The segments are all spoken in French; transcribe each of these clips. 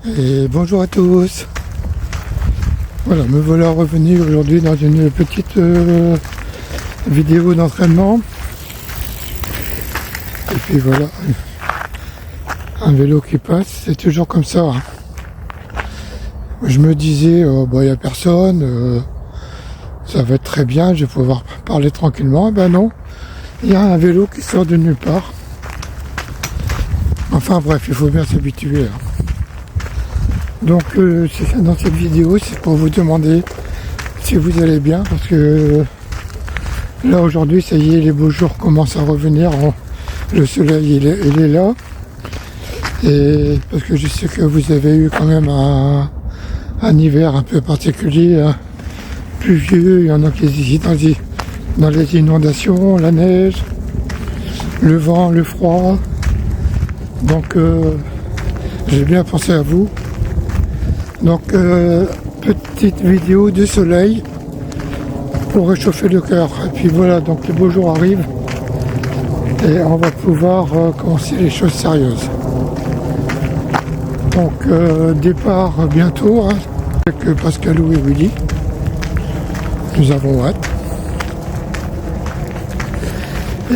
Et bonjour à tous. Voilà, me voilà revenu aujourd'hui dans une petite vidéo d'entraînement. Et puis voilà, un vélo qui passe, c'est toujours comme ça. Hein. Je me disais, il n'y a personne, ça va être très bien, je vais pouvoir parler tranquillement. Et ben non, il y a un vélo qui sort de nulle part. Enfin bref, il faut bien s'habituer. Hein. Donc dans cette vidéo, c'est pour vous demander si vous allez bien, parce que là aujourd'hui, ça y est, les beaux jours commencent à revenir, le soleil il est là, et parce que je sais que vous avez eu quand même un hiver un peu particulier, hein, pluvieux, il y en a qui hésitent dans les inondations, la neige, le vent, le froid, donc j'ai bien pensé à vous. Donc petite vidéo de soleil pour réchauffer le cœur. Et puis voilà, donc les beaux jours arrivent et on va pouvoir commencer les choses sérieuses. Donc départ bientôt hein, avec Pascalou et Willy. Nous avons hâte.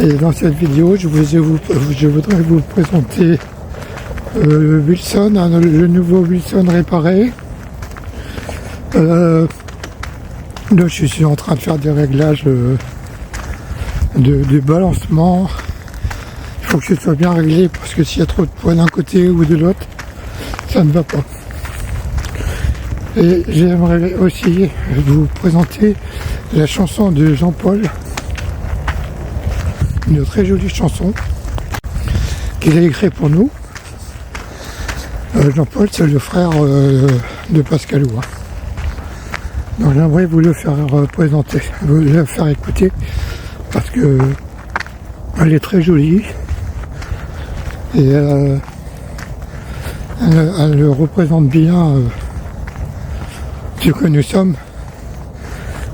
Et dans cette vidéo, je voudrais vous présenter Wilson, hein, le nouveau Wilson réparé. Là je suis en train de faire des réglages de balancement. Il faut que ce soit bien réglé parce que s'il y a trop de poids d'un côté ou de l'autre, ça ne va pas. Et j'aimerais aussi vous présenter la chanson de Jean-Paul, une très jolie chanson qu'il a écrite pour nous. Jean-Paul, c'est le frère de Pascalou. Hein. Donc j'aimerais vous le faire présenter, vous le faire écouter, parce que elle est très jolie et elle représente bien ce que nous sommes.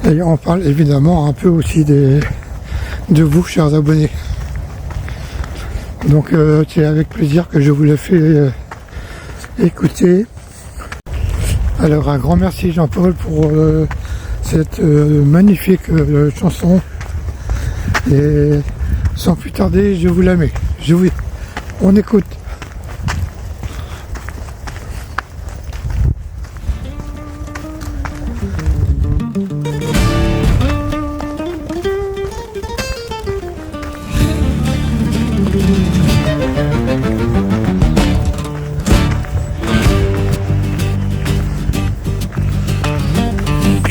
Et on parle évidemment un peu aussi de vous, chers abonnés. Donc c'est avec plaisir que je vous le fais écouter. Alors un grand merci Jean-Paul pour cette magnifique chanson. Et sans plus tarder, je vous la mets. On écoute.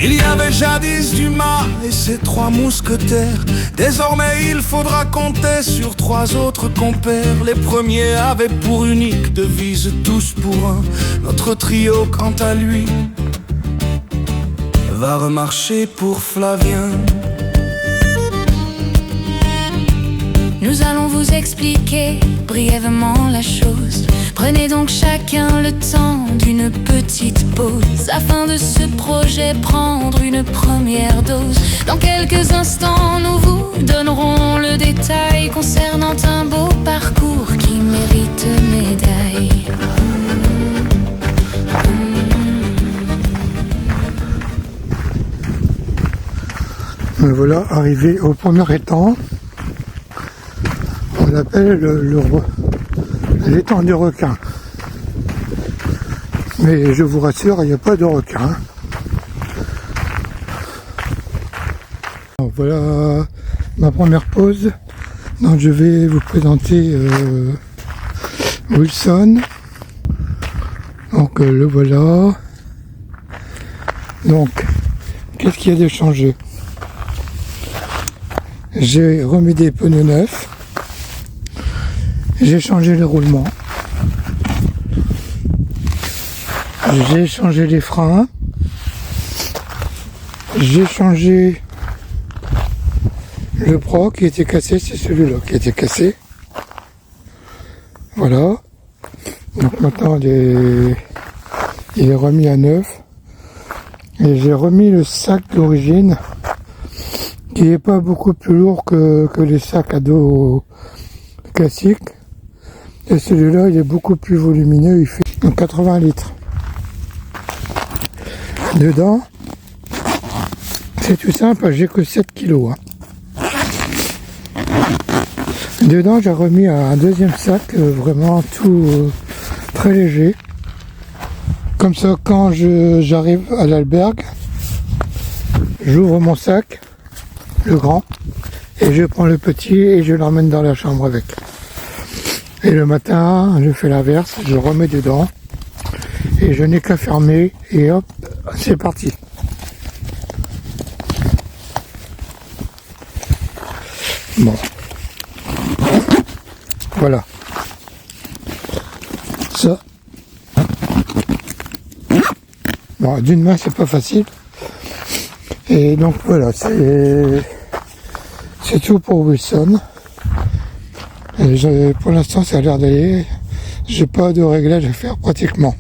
Il y avait jadis Dumas et ses 3 mousquetaires. Désormais il faudra compter sur 3 autres compères. Les premiers avaient pour unique devise tous pour un. Notre trio quant à lui va remarcher pour Flavien. Nous allons vous expliquer brièvement la chose. Prenez donc chacun le temps d'une petite pause afin de ce projet prendre une première dose. Dans quelques instants, nous vous donnerons le détail concernant un beau parcours qui mérite médaille. Me voilà arrivé au premier étang. On l'appelle l'étang du requin. Mais je vous rassure, il n'y a pas de requin. Alors voilà ma première pause. Donc je vais vous présenter Wilson. Donc le voilà. Donc, qu'est-ce qu'il y a de changé? J'ai remis des pneus neufs. J'ai changé les roulements. J'ai changé les freins. J'ai changé le pro qui était cassé, c'est celui-là qui était cassé. Voilà. Donc maintenant il est remis à neuf. Et j'ai remis le sac d'origine qui n'est pas beaucoup plus lourd que les sacs à dos classiques. Et celui-là, il est beaucoup plus volumineux, Donc 80 litres. Dedans, c'est tout simple, j'ai que 7 kilos. Dedans, j'ai remis un deuxième sac, vraiment tout très léger. Comme ça, quand j'arrive à l'albergue, j'ouvre mon sac, le grand, et je prends le petit et je l'emmène dans la chambre avec. Et le matin, je fais l'inverse, je remets dedans, et je n'ai qu'à fermer, et hop, c'est parti. Bon. Voilà. Ça. Bon, d'une main, c'est pas facile. Et donc voilà, c'est tout pour Wilson. Et pour l'instant, ça a l'air d'aller. J'ai pas de réglage à faire pratiquement.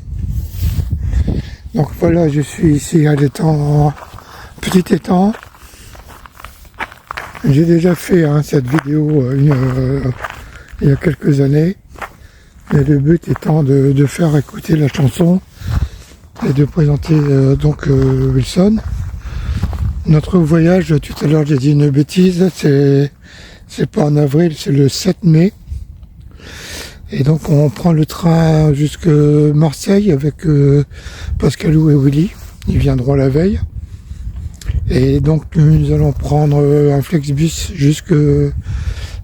Donc voilà, je suis ici à l'étang, petit étang. J'ai déjà fait cette vidéo il y a quelques années. Et le but étant de faire écouter la chanson et de présenter Wilson. Notre voyage, tout à l'heure j'ai dit une bêtise, c'est pas en avril, c'est le 7 mai. Et donc on prend le train jusque Marseille avec Pascalou et Willy. Ils viendront la veille. Et donc nous allons prendre un Flexbus jusque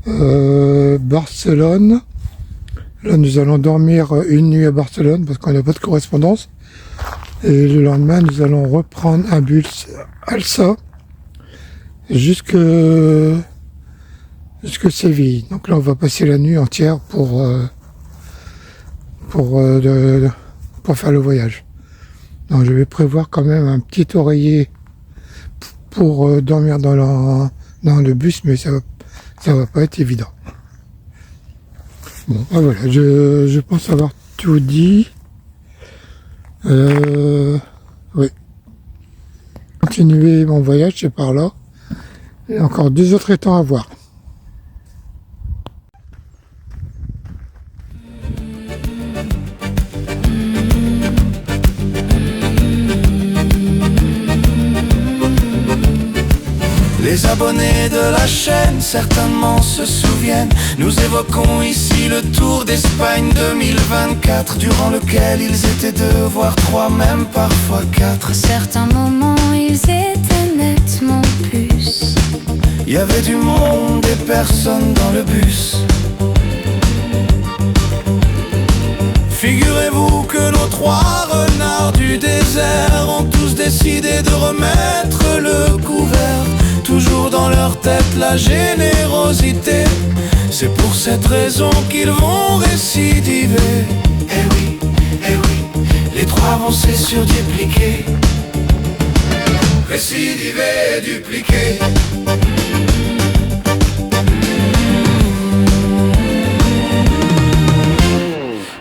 Barcelone. Là nous allons dormir une nuit à Barcelone parce qu'on n'a pas de correspondance. Et le lendemain nous allons reprendre un bus Alsa jusque Séville. Donc là on va passer la nuit entière pour faire le voyage. Donc je vais prévoir quand même un petit oreiller pour dormir dans le bus, mais ça va pas être évident. Bon, ben voilà, je pense avoir tout dit. Oui. Continuer mon voyage, c'est par là. Il y a encore 2 autres étangs à voir. Les abonnés de la chaîne certainement se souviennent. Nous évoquons ici le Tour d'Espagne 2024, durant lequel ils étaient 2, voire 3, même parfois 4. À certains moments, ils étaient nettement plus. Il y avait du monde et personne dans le bus. Figurez-vous que nos 3 renards du désert ont tous décidé de remettre le couvert. Toujours dans leur tête la générosité. C'est pour cette raison qu'ils vont récidiver. Eh oui, les 3 vont c'est sûr dupliquer. Récidiver et dupliquer.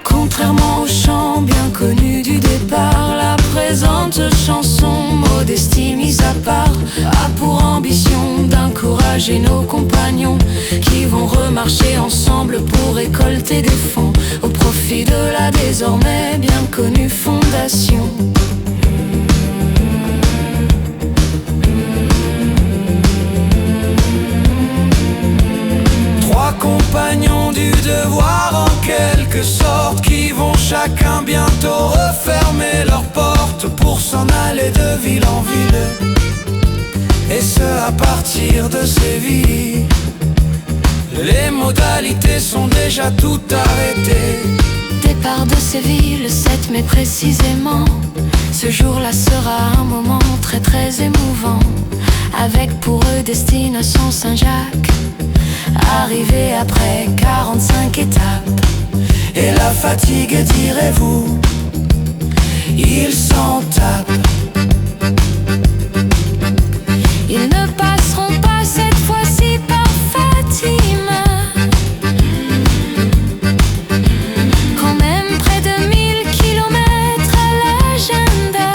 Contrairement au chant bien connu du départ, la présente chanson, modestie mise à part, a pour ambition d'encourager nos compagnons qui vont remarcher ensemble pour récolter des fonds au profit de la désormais bien connue fondation. Compagnons du devoir en quelque sorte, qui vont chacun bientôt refermer leurs portes pour s'en aller de ville en ville, et ce à partir de Séville. Les modalités sont déjà toutes arrêtées. Départ de Séville le 7 mai précisément. Ce jour-là sera un moment très très émouvant, avec pour eux destination Saint-Jacques. Arrivé après 45 étapes, et la fatigue, direz-vous, ils s'en tapent. Ils ne passeront pas cette fois-ci par Fatima. Quand même près de 1000 kilomètres à l'agenda.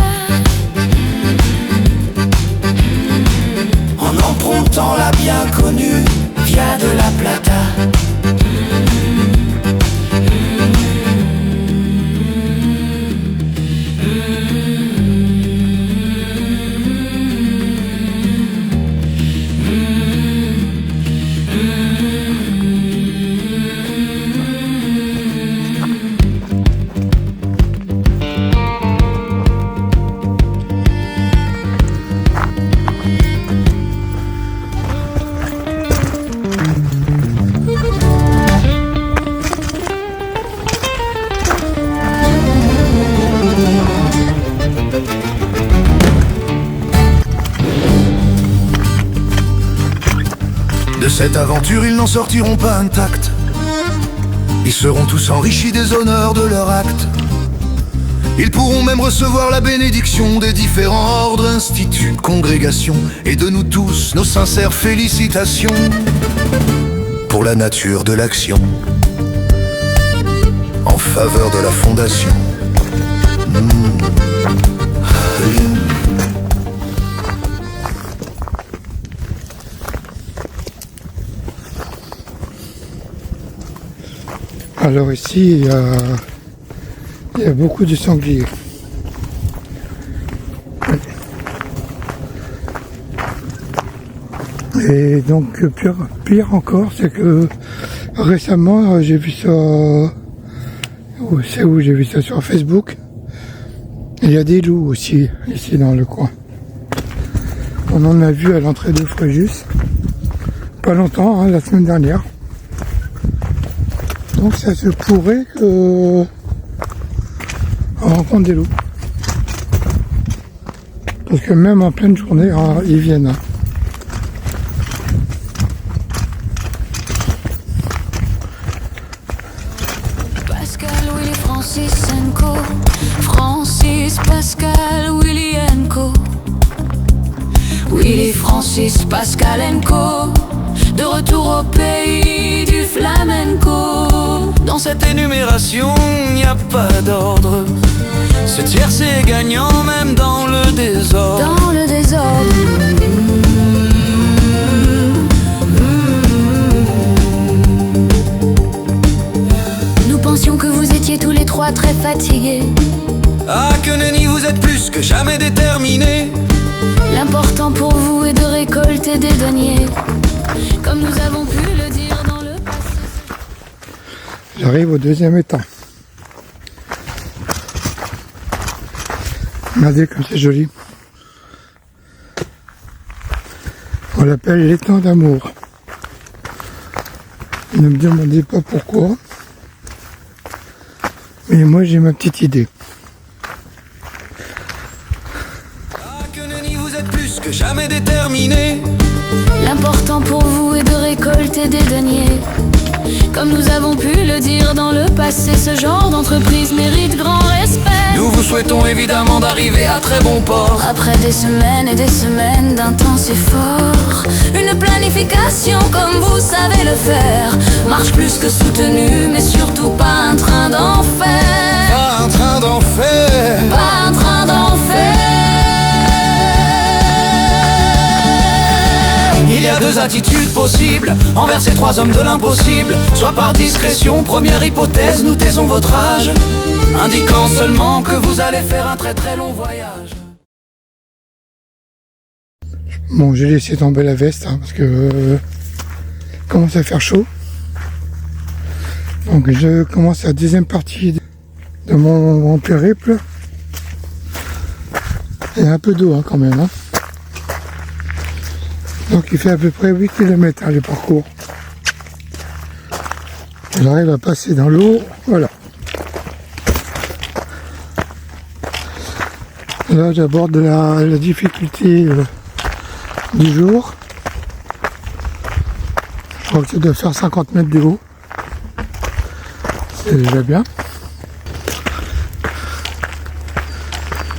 En empruntant la bien connue Via de la Plata. cette aventure, ils n'en sortiront pas intacts. Ils seront tous enrichis des honneurs de leur acte. Ils pourront même recevoir la bénédiction des différents ordres, instituts, congrégations, et de nous tous, nos sincères félicitations pour la nature de l'action en faveur de la fondation. Alors ici, il y a beaucoup de sangliers. Et donc pire encore, c'est que récemment j'ai vu ça. C'est où j'ai vu ça sur Facebook. Il y a des loups aussi ici dans le coin. On en a vu à l'entrée de Fréjus. Pas longtemps, la semaine dernière. Donc ça se pourrait que on rencontre des loups. Parce que même en pleine journée, ils viennent. Pascal, Willy, Francis Enco. Francis, Pascal, Willy Enco. Willy, Francis, Pascal Enco. De retour au pays du flamenco. Dans cette énumération, il n'y a pas d'ordre. Ce tiercé est gagnant même dans le désordre. Dans le désordre. Nous pensions que vous étiez tous les trois très fatigués. Ah que nenni, vous êtes plus que jamais déterminés. L'important pour vous est de récolter des deniers, comme nous avons pu le dire dans le passé. J'arrive au deuxième étang. Regardez comme c'est joli. On l'appelle l'étang d'amour. Ne me demandez pas pourquoi. Mais moi j'ai ma petite idée. Ah que nenni, vous êtes plus que jamais déterminés. L'important pour vous est de récolter des deniers, comme nous avons pu le dire dans le passé. Ce genre d'entreprise mérite grand respect. Nous vous souhaitons évidemment d'arriver à très bon port. Après des semaines et des semaines d'intenses efforts, une planification comme vous savez le faire. Marche plus que soutenue, mais surtout pas un train d'enfer. Pas un train d'enfer. Pas un train d'enfer. Il y a deux attitudes possibles envers ces trois hommes de l'impossible. Soit par discrétion, première hypothèse, nous taisons votre âge, indiquant seulement que vous allez faire un très très long voyage. Bon, j'ai laissé tomber la veste parce que commence à faire chaud. Donc je commence la deuxième partie de mon périple. Il y a un peu d'eau quand même. Donc il fait à peu près 8 km le parcours. J'arrive à passer dans l'eau, voilà. Là j'aborde la difficulté du jour. Je crois que ça doit faire 50 mètres de haut. C'est déjà bien.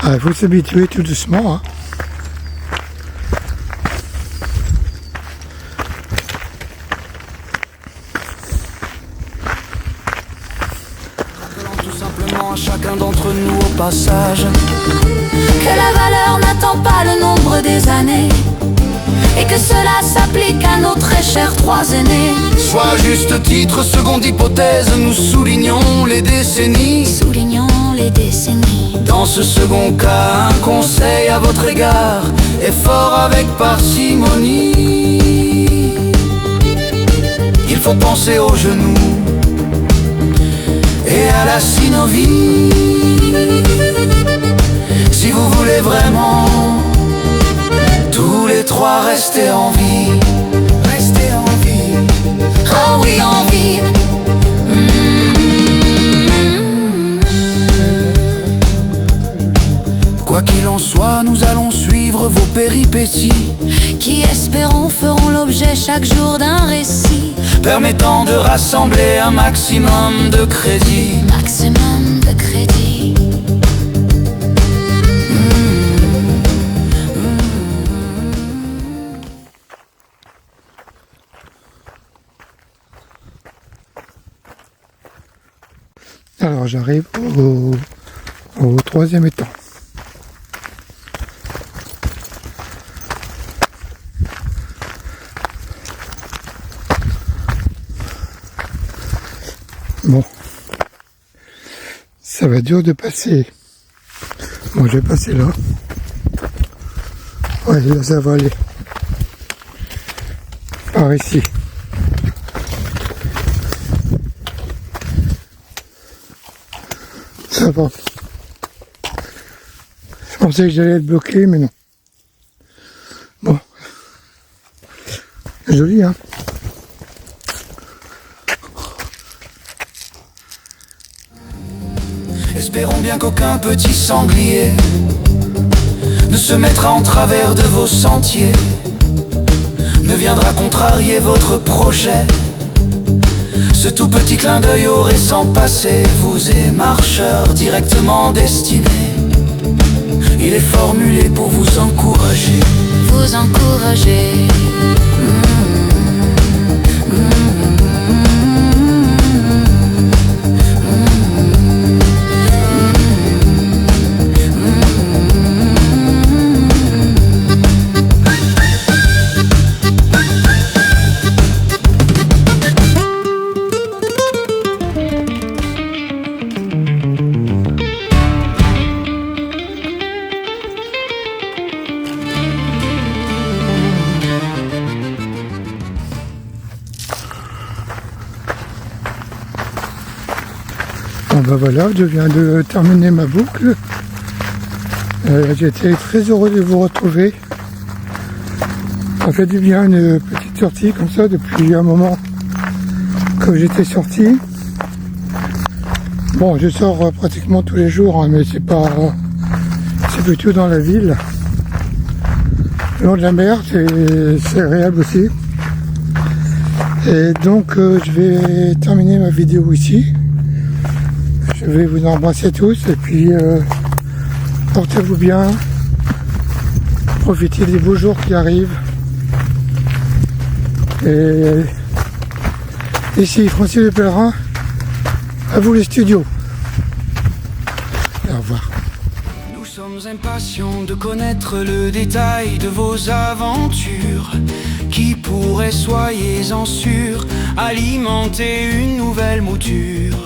Il faut s'habituer tout doucement. Tout simplement à chacun d'entre nous au passage Que la valeur n'attend pas le nombre des années, et que cela s'applique à nos très chers trois aînés. Soit à juste titre, seconde hypothèse, nous soulignons les décennies. Soulignons les décennies. Dans ce second cas, un conseil à votre égard, effort avec parcimonie. Il faut penser aux genoux et à la synovie. Si vous voulez vraiment tous les trois rester en vie. Rester en vie. Oh oui, en vie. Quoi qu'il en soit, nous allons suivre vos péripéties, qui espérons feront l'objet chaque jour d'un récit permettant de rassembler un maximum de crédit. Maximum de crédit. Alors j'arrive au troisième étang. Bon, ça va être dur de passer. Bon, je vais passer là. Ouais, là ça va aller. Par ici. Ça va. Je pensais que j'allais être bloqué, mais non. Bon. Joli, hein. Espérons bien qu'aucun petit sanglier ne se mettra en travers de vos sentiers, ne viendra contrarier votre projet. Ce tout petit clin d'œil au récent passé vous est marcheur directement destiné. Il est formulé pour vous encourager. Vous encourager. Bon ben voilà, je viens de terminer ma boucle. J'étais très heureux de vous retrouver. Ça fait du bien une petite sortie comme ça depuis un moment que j'étais sorti. Bon, je sors pratiquement tous les jours, hein, mais c'est plutôt dans la ville. Le long de la mer, c'est agréable aussi. Et donc je vais terminer ma vidéo ici. Je vais vous embrasser tous et puis portez-vous bien, profitez des beaux jours qui arrivent. Et ici Francis Le Pèlerin, à vous les studios. Au revoir. Nous sommes impatients de connaître le détail de vos aventures qui pourrait, soyez-en sûrs, alimenter une nouvelle mouture.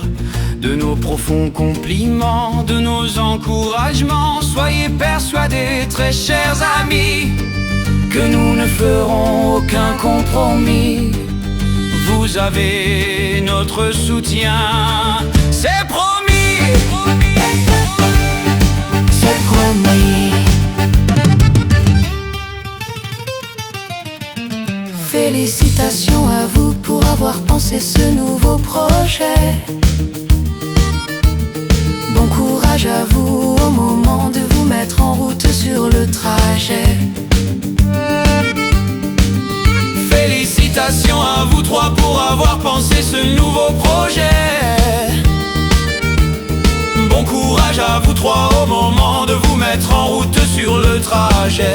De nos profonds compliments, de nos encouragements, soyez persuadés, très chers amis, que nous ne ferons aucun compromis. Vous avez notre soutien, c'est promis, c'est promis. Félicitations à vous pour avoir pensé ce nouveau projet. Bon courage à vous au moment de vous mettre en route sur le trajet. Félicitations à vous trois pour avoir pensé ce nouveau projet. Bon courage à vous trois au moment de vous mettre en route sur le trajet.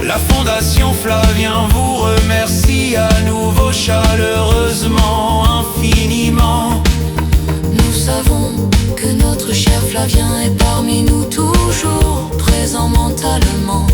La Fondation Flavien vous remercie à nouveau chaleureusement, infiniment. Nous savons que notre cher Flavien est parmi nous toujours présent mentalement.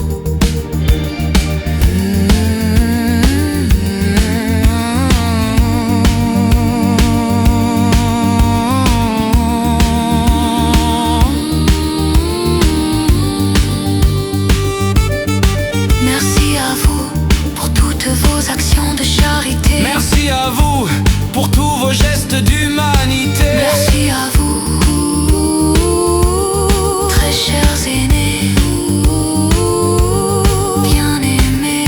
Merci à vous pour tous vos gestes d'humanité. Merci à vous, très chers aînés, bien-aimés.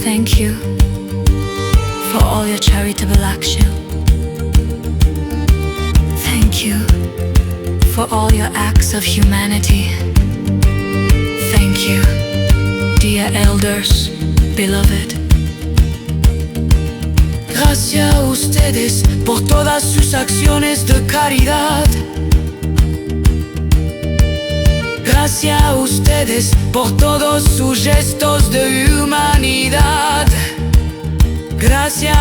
Thank you for all your charitable action. Thank you for all your acts of humanity. Thank you, dear elders, beloved. Gracias a ustedes por todas sus acciones de caridad. Gracias a ustedes por todos sus gestos de humanidad. Gracias